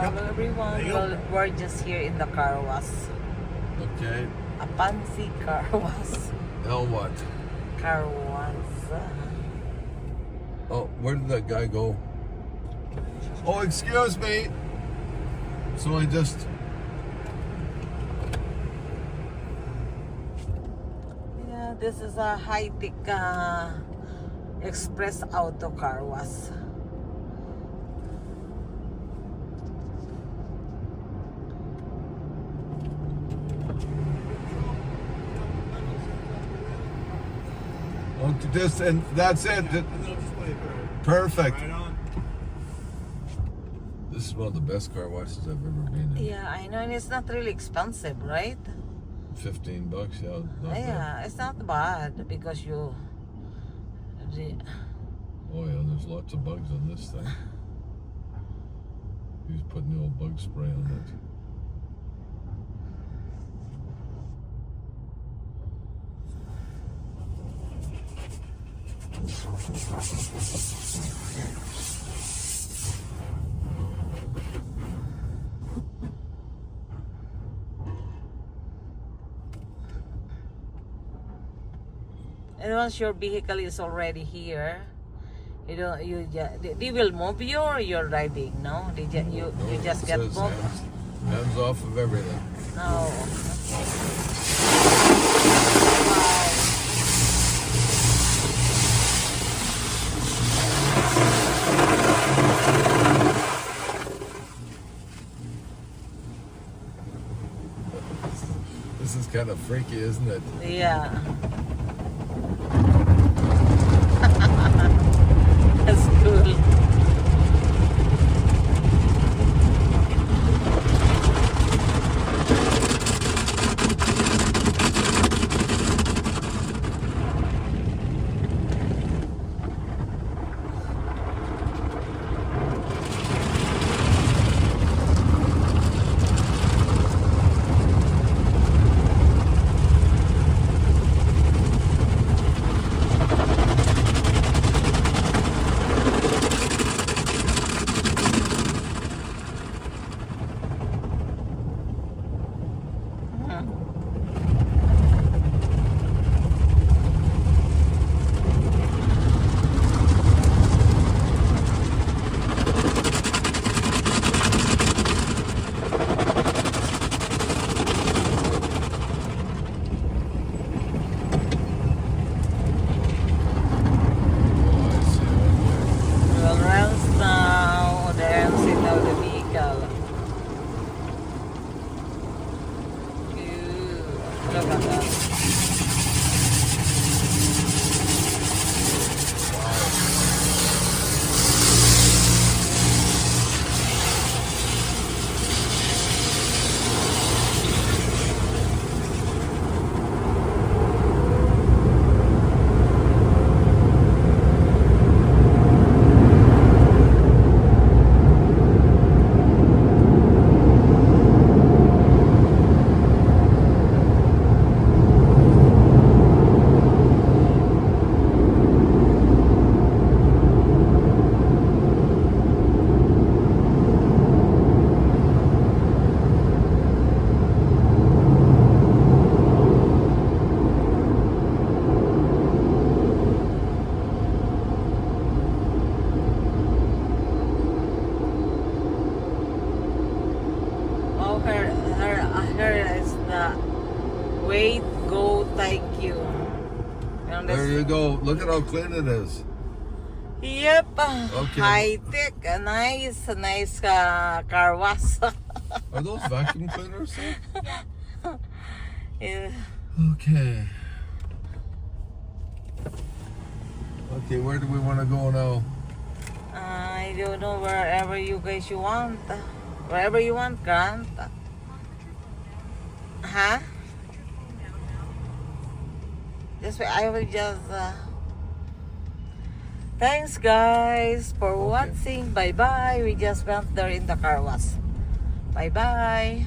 Hello everyone. Well, we're just here in the car wash. Okay. A fancy car wash. Now what? Car wash. Oh, where did that guy go? Oh, excuse me. So I just... Yeah, this is a high-tech express auto car wash. Okay, just, and that's it. Perfect. This is one of the best car washes I've ever been in. Yeah, I know, and it's not really expensive, right? $15, yeah. Not bad. Yeah, it's not bad because you... Oh yeah, there's lots of bugs on this thing. He's putting the old bug spray on it. And once your vehicle is already here, they will move you or you're driving, no? You just It get says moved? hands off of everything. No. This is kind of freaky, isn't it? Yeah. That's cool. Well, rounds now, the MC now the vehicle. Ew, look at that. Oh, her is the wait, go, thank you. There you go. Look at how clean it is. Yep. Okay. High tech, nice car wash. Are those vacuum cleaners? Yeah. Okay. Okay, where do we want to go now? I don't know, wherever you guys you want. Wherever you want, Grant. Huh? Just wait, I will just... Thanks guys for watching. Bye bye. We just went there in the car wash. Bye bye.